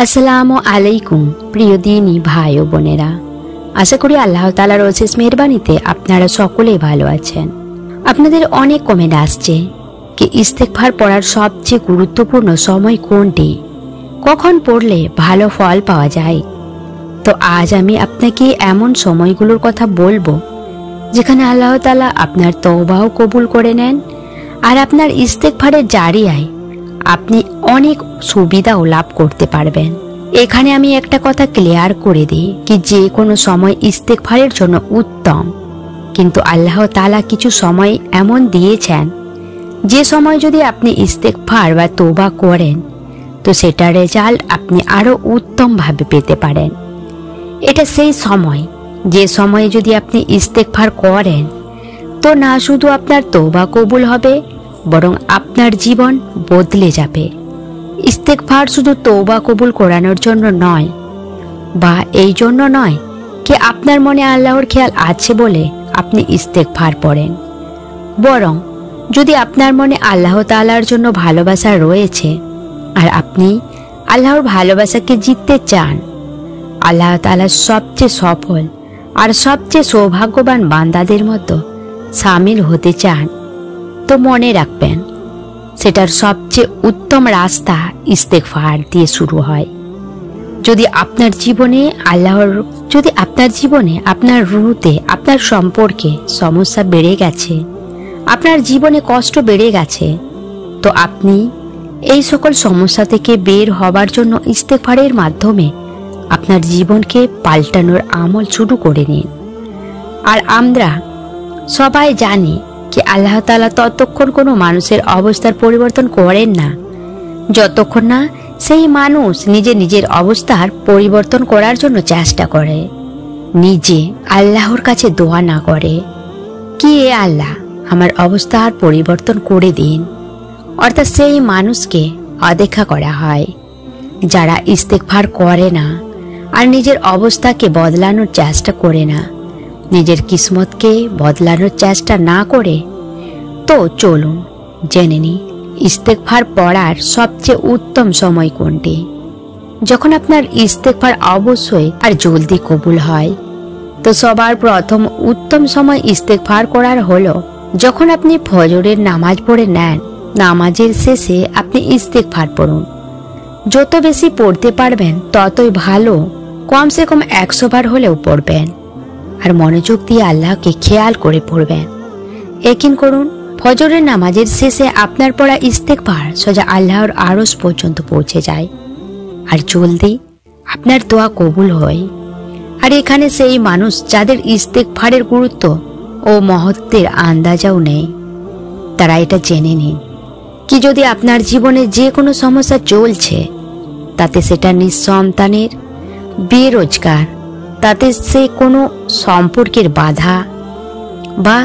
আসসালামু আলাইকুম প্রিয় দিনী ভাই ও বোনেরা, আশা করি আল্লাহ তাআলার অশেষ মেহেরবানিতে আপনারা সকলেই ভালো আছেন। আপনাদের অনেক কমেন্ট আসছে কি ইস্তেগফার পড়ার সবচেয়ে গুরুত্বপূর্ণ সময় কোনটি, কখন পড়লে ভালো ফল পাওয়া যায়। তো আজ আমি আপনাকে এমন সময়গুলোর কথা বলবো যেখানে আল্লাহ তাআলা আপনার তওবাও কবুল করে নেন আর আপনার ইস্তেগফারের জারিয়ায় আপনি অনেক সুবিধাও লাভ করতে পারবেন। এখানে আমি একটা কথা ক্লিয়ার করে দিই কি যে কোনো সময় ইস্তেগফারের জন্য উত্তম, কিন্তু আল্লাহ তাআলা কিছু সময় এমন দিয়েছেন যে সময় যদি আপনি ইস্তেগফার বা তওবা করেন তো সেটার রেজাল্ট আপনি আরো উত্তম ভাবে পেতে পারেন। এটা সেই সময় যে সময়ে যদি আপনি ইস্তেগফার করেন তো না শুধু আপনার তওবা কবুল হবে বরং আপনার জীবন বদলে যাবে। ইস্তেগফার শুধু তওবা কবুল করানোর জন্য নয় বা এই জন্য নয় কি আপনার মনে আল্লাহর খেয়াল আছে বলে আপনি ইস্তেগফার পড়েন, বরং যদি আপনার মনে আল্লাহ তাআলার জন্য ভালোবাসা রয়েছে আর আপনি আল্লাহর ভালোবাসাকে জিততে চান, আল্লাহ তাআলা সবচেয়ে সফল আর সবচেয়ে সৌভাগ্যবান বান্দাদের মতো শামিল হতে চান, তো মনে রাখবেন সেটার সবচেয়ে উত্তম রাস্তা ইস্তেগফার দিয়ে শুরু হয়। যদি আপনার জীবনে আপনার রুহতে আপনার সম্পর্কে সমস্যা বেড়ে গেছে, আপনার জীবনে কষ্ট বেড়ে গেছে, তো আপনি এই সকল সমস্যা থেকে বের হবার জন্য ইস্তেগফারের মাধ্যমে আপনার জীবনকে পাল্টানোর আমল শুরু করে নিন। আর আমরা সবাই জানি কি আল্লাহ তাআলা ততক্ষণ কোনো মানুষের অবস্থার পরিবর্তন করেন না যতক্ষণ না সেই মানুষ নিজের অবস্থার পরিবর্তন করার জন্য চেষ্টা করে, নিজে আল্লাহর কাছে দোয়া না করে কি এ আল্লাহ আমার অবস্থার পরিবর্তন করে দিন। অর্থাৎ সেই মানুষকে অদেখা করা হয় যারা ইস্তেগফার করে না আর নিজের অবস্থাকে বদলানোর চেষ্টা করে না, নিজের কিসমতকে বদলানোর চেষ্টা না করে। তো চলুন জেনে নিই ইস্তেগফার পড়ার সবচেয়ে উত্তম সময় কোনটি। যখন আপনার ইস্তেগফার অবশ্যই আর জলদি কবুল হয়, তো সবার প্রথম উত্তম সময় ইস্তেগফার করার হলো যখন আপনি ফজরের নামাজ পড়ে নেন। নামাজের শেষে আপনি ইস্তেগফার পড়ুন, যত বেশি পড়তে পারবেন ততই ভালো। কমসে কম 100 বার হলেও পড়বেন আর মনোযোগ দিয়ে আল্লাহকে খেয়াল করে পড়বেন। ইয়াকিন করুন ফজরের নামাজের শেষে আপনার পড়া ইস্তেগফার সোজা আল্লাহর আরশ পর্যন্ত পৌঁছে যায় আর জলদি আপনার দোয়া কবুল হয়। আর এখানে সেই মানুষ যাদের ইস্তেগফারের গুরুত্ব ও মহত্বের আন্দাজও নেই, তারা এটা জেনে নিন কি যদি আপনার জীবনে যে কোনো সমস্যা চলছে, তাতে সেটা নিঃসন্তানের, বেরোজগার, তাতে সে কোনো সম্পর্কের বাধা, বা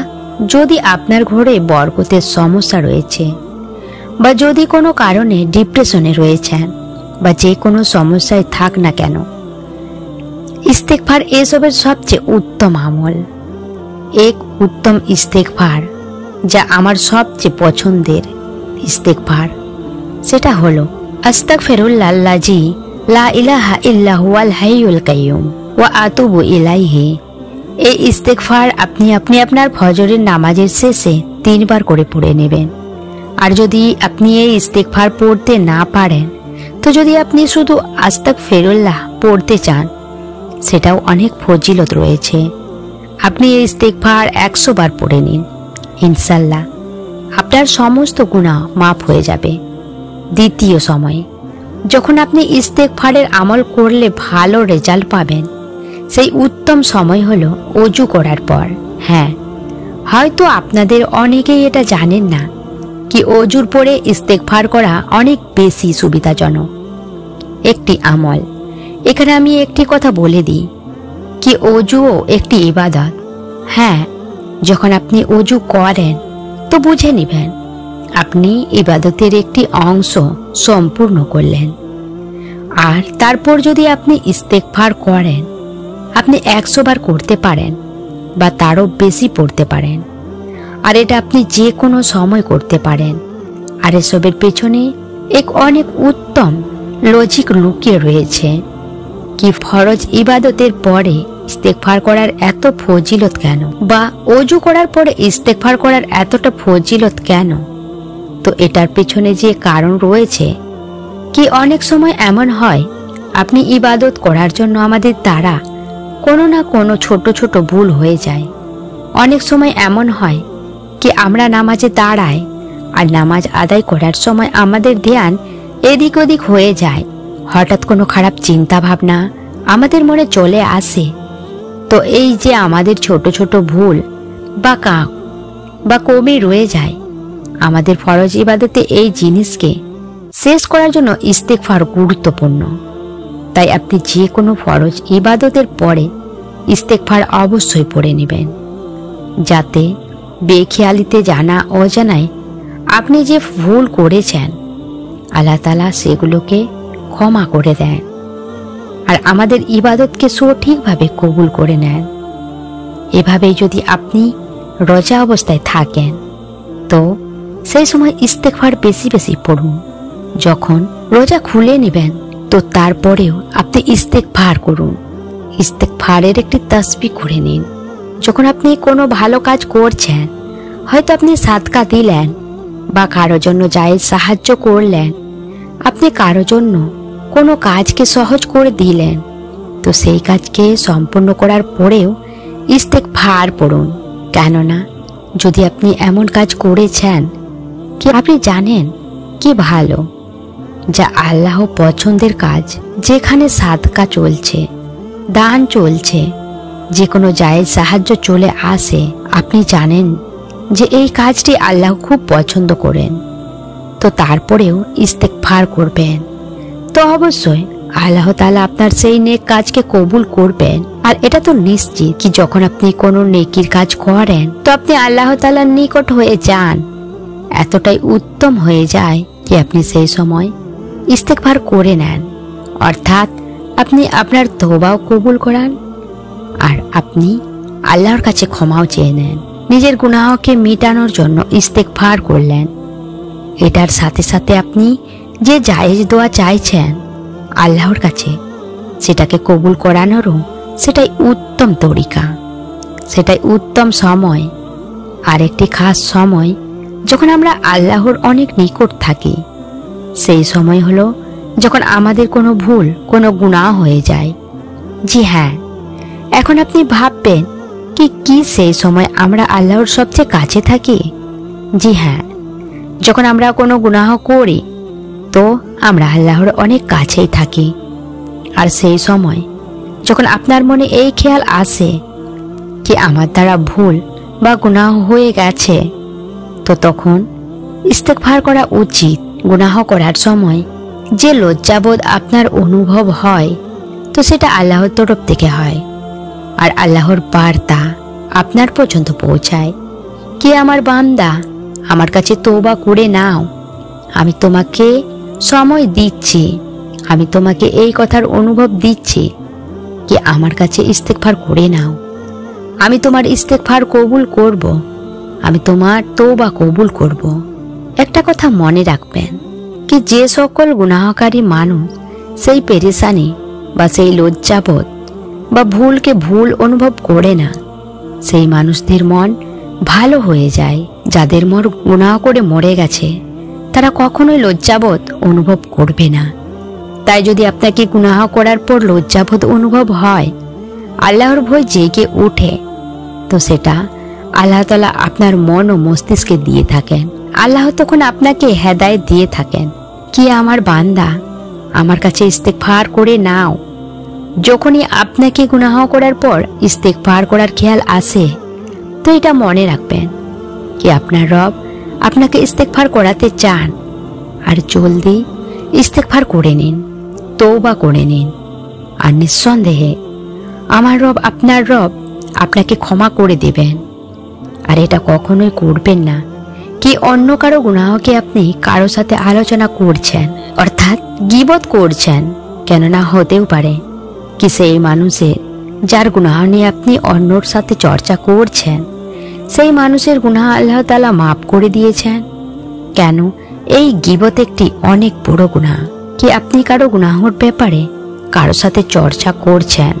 যদি আপনার ঘরে বরকতের সমস্যা রয়েছে, বা যদি কোনো কারণে ডিপ্রেশনে রয়েছেন, বা যে কোনো সমস্যায় থাক না কেন, ইস্তেগফার এসবের সবচেয়ে উত্তম আমল। এক উত্তম ইস্তেগফার যা আমার সবচেয়ে পছন্দের ইস্তেগফার সেটা হলো আস্তাগফিরুল্লাহি লা ইলাহা ইল্লা হুয়াল হাইয়ুল কাইয়ুম ওয়া আতুবু ইলাইহি। এই ইস্তেগফার আপনি আপনার ফজরের নামাজের শেষে 3 বার করে পড়ে নেবেন। আর যদি আপনি এই ইস্তেগফার পড়তে না পারেন, তো যদি আপনি শুধু আস্তাগফিরুল্লাহ পড়তে চান, সেটাও অনেক ফজিলত রয়েছে। আপনি এই ইস্তেগফার 100 বার পড়ে নিন, ইনশাআল্লাহ আপনার সমস্ত গুনাহ মাফ হয়ে যাবে। দ্বিতীয় সময় যখন আপনি ইস্তেগফারের আমল করলে ভালো রেজাল্ট পাবেন, সেই উত্তম সময় হলো ওযু করার পর। হ্যাঁ, হয়তো আপনাদের অনেকেই এটা জানেন না কি ওযুর পরে ইস্তেগফার করা অনেক বেশি সুবিধাজনক একটি আমল। এখানে আমি একটি কথা বলে দিই কি ওযুও একটি ইবাদত। হ্যাঁ, যখন আপনি ওযু করেন তো বুঝে নেবেন আপনি ইবাদতের একটি অংশ সম্পূর্ণ করলেন। আর তারপর যদি আপনি ইস্তেগফার করেন, আপনি 100 বার করতে পারেন বা তারও বেশি পড়তে পারেন। আর এটা আপনি যে কোনো সময় করতে পারেন। আর এসবের পেছনে এক অনেক উত্তম লজিক লুকিয়ে রয়েছে। কি ফরজ ইবাদতের পরে ইস্তেগফার করার এত ফজিলত কেন, বা ওযু করার পরে ইস্তেগফার করার এতটা ফজিলত কেন? তো এটার পেছনে যে কারণ রয়েছে, কি অনেক সময় এমন হয় আপনি ইবাদত করার জন্য আমাদের দ্বারা কোনো না কোনো ছোট ছোট ভুল হয়ে যায়। অনেক সময় এমন হয় কি আমরা নামাজে দাঁড়াই আর নামাজ আদায় করার সময় আমাদের ধ্যান এদিক ওদিক হয়ে যায়। হঠাৎ কোনো খারাপ চিন্তা ভাবনা আমাদের মনে চলে আসে। তো এই যে আমাদের ছোট ছোট ভুল বা কমে রয়ে যায়, আমাদের ফরজ ইবাদতে এই জিনিসকে শেষ করার জন্য ইস্তেগফার গুরুত্বপূর্ণ। তাই আপনি যে কোনো ফরজ ইবাদতের পরে ইস্তেগফার অবশ্যই পড়ে নেবেন, যাতে বেখেয়ালিতে জানা অজানায় আপনি যে ভুল করেছেন আল্লাহ তাআলা সেগুলোকে ক্ষমা করে দেন আর আমাদের ইবাদতকে সঠিকভাবে কবুল করে নেন। এভাবেই যদি আপনি রোজা অবস্থায় থাকেন তো সেই সময় ইস্তেগফার বেশি বেশি পড়ুন। যখন রোজা খুলে নেবেন তো তারপরেও আপনি ইস্তেগফার করুন। ইস্তেগফারের একটি তাসবিহ করে নিন। যখন আপনি কোনো ভালো কাজ করছেন, হয়তো আপনি সাদকা দিলেন বা কারো জন্য জায়েজ সাহায্য করলেন, আপনি কারো জন্য কোনো কাজকে সহজ করে দিলেন, তো সেই কাজকে সম্পূর্ণ করার পরেও ইস্তেগফার পড়ুন। কেননা যদি আপনি এমন কাজ করেছেন কি আপনি জানেন কি ভালো, যা আল্লাহ পছন্দের কাজ, যেখানে সাদকা চলছে, দান চলছে, যে কোনো জায়েজ সাহায্য চলে আসে, আপনি জানেন যে এই কাজটি আল্লাহ খুব পছন্দ করেন, তো তারপরেও ইস্তেগফার করবেন, তো অবশ্যই আল্লাহ তাআলা আপনার সেই নেক কাজকে কবুল করবেন। আর এটা তো নিশ্চিত কি যখন আপনি কোনো নেকির কাজ করেন তো আপনি আল্লাহ তাআলার নিকট হয়ে যান, এতটাই উত্তম হয়ে যায় কি আপনি সেই সময় ইস্তেগফার করে নেন, অর্থাৎ আপনি আপনার তওবাও কবুল করান আর আপনি আল্লাহর কাছে ক্ষমাও চেয়ে নেন। নিজের গুনাহকে মিটানোর জন্য ইস্তেগফার করলেন। এটার সাথে সাথে আপনি যে জায়েজ দোয়া চাইছেন আল্লাহর কাছে, সেটাকে কবুল করানোরও সেটাই উত্তম তরিকা, সেটাই উত্তম সময়। আর একটি খাস সময় যখন আমরা আল্লাহর অনেক নিকট থাকি, সেই সময় হলো যখন আমাদের কোনো ভুল, কোনো গুনাহ হয়ে যায়। জি হ্যাঁ, এখন আপনি ভাববেন কি সেই সময় আমরা আল্লাহর সবচেয়ে কাছে থাকি? জি হ্যাঁ, যখন আমরা কোনো গুনাহ করি তো আমরা আল্লাহর অনেক কাছেই থাকি। আর সেই সময় যখন আপনার মনে এই খেয়াল আসে কি আমার দ্বারা ভুল বা গুনাহ হয়ে গেছে, তো তখন ইস্তেগফার করা উচিত। গুনাহ করার সময় যে লজ্জাবোধ আপনার অনুভব হয় তো সেটা আল্লাহর তরফ থেকে হয়, আর আল্লাহর বার্তা আপনার পর্যন্ত পৌঁছায় কি আমার বান্দা, আমার কাছে তওবা করে নাও, আমি তোমাকে সময় দিচ্ছি, আমি তোমাকে এই কথার অনুভব দিচ্ছি কি আমার কাছে ইস্তেগফার করে নাও, আমি তোমার ইস্তেগফার কবুল করব, আমি তোমার তওবা কবুল করব। একটা কথা মনে রাখবেন কি যে সকল গুনাহকারী মানুষ সেই পেরেশানি বা সেই লজ্জাবোধ বা ভুলকে ভুল অনুভব করে না, সেই মানুষদের মন ভালো হয়ে যায়। যাদের মন গুনাহ করে মরে গেছে তারা কখনোই লজ্জাবোধ অনুভব করবে না। তাই যদি আপনাকে গুনাহ করার পর লজ্জাবোধ অনুভব হয়, আল্লাহর ভয় জেগে ওঠে, তো সেটা আল্লাহ তাআলা আপনার মন ও মস্তিষ্কে দিয়ে থাকেন। আল্লাহ তখন আপনাকে হেদায়েত দিয়ে থাকেন কি আমার বান্দা, আমার কাছে ইস্তেগফার করে নাও। যখনই আপনাকে গুনাহ করার পর ইস্তেগফার করার খেয়াল আসে তো এটা মনে রাখবেন কি আপনার রব আপনাকে ইস্তেগফার করাতে চান, আর জলদি ইস্তেগফার করে নিন, তওবা করে নিন। আর নিঃসন্দেহে আমার রব আপনাকে ক্ষমা করে দেবেন। আর এটা কখনোই করবেন না কি অন্য কারো গুনাহকে আপনি কারো সাথে আলোচনা করছেন, অর্থাৎ গীবত করছেন। কেননা হতেও পারে কি সেই মানুষের যার গুনাহ নিয়ে আপনি অন্যর সাথে চর্চা করছেন, সেই মানুষের গুনাহ আল্লাহ তাআলা মাফ করে দিয়েছেন। কেন? এই গীবত একটি অনেক বড় গুনাহ, কি আপনি কারো গুনাহর ব্যাপারে কারো সাথে চর্চা করছেন,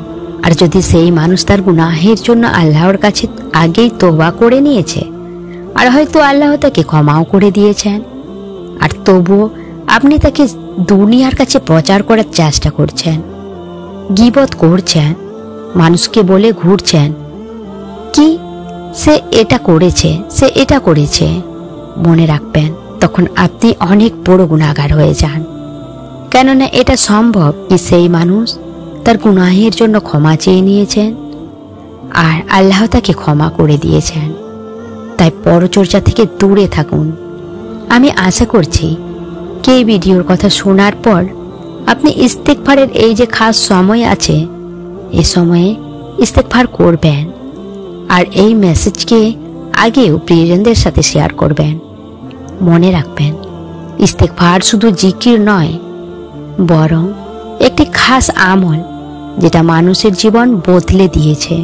আর যদি সেই মানুষ তার গুনাহের জন্য আল্লাহর কাছে আগেই তওবা করে নিয়েছে, আর হয়তো আল্লাহ তাকে ক্ষমাও করে দিয়েছেন, আর তবুও আপনি তাকে দুনিয়ার কাছে প্রচার করার চেষ্টা করছেন, গীবত করছেন, মানুষকে বলে ঘুরছেন কি সে এটা করেছে, সে এটা করেছে, মনে রাখবেন তখন আপনি অনেক বড় গুনাহগার হয়ে যান। কেননা এটা সম্ভব কি সেই মানুষ তার গুনাহের জন্য ক্ষমা চেয়ে নিয়েছেন আর আল্লাহ তাকে ক্ষমা করে দিয়েছেন। তাই পরচর্চা থেকে দূরে থাকুন। আমি আশা করছি কি এই ভিডিওর কথা শোনার পর আপনি ইস্তেগফারের এই যে খাস সময় আছে, এই সময়ে ইস্তেগফার করবেন আর এই মেসেজকে আগেও প্রিয়জনদের সাথে শেয়ার করবেন। মনে রাখবেন ইস্তেগফার শুধু জিকির নয়, বরং একটি খাস আমল যেটা মানুষের জীবন বদলে দিয়েছে।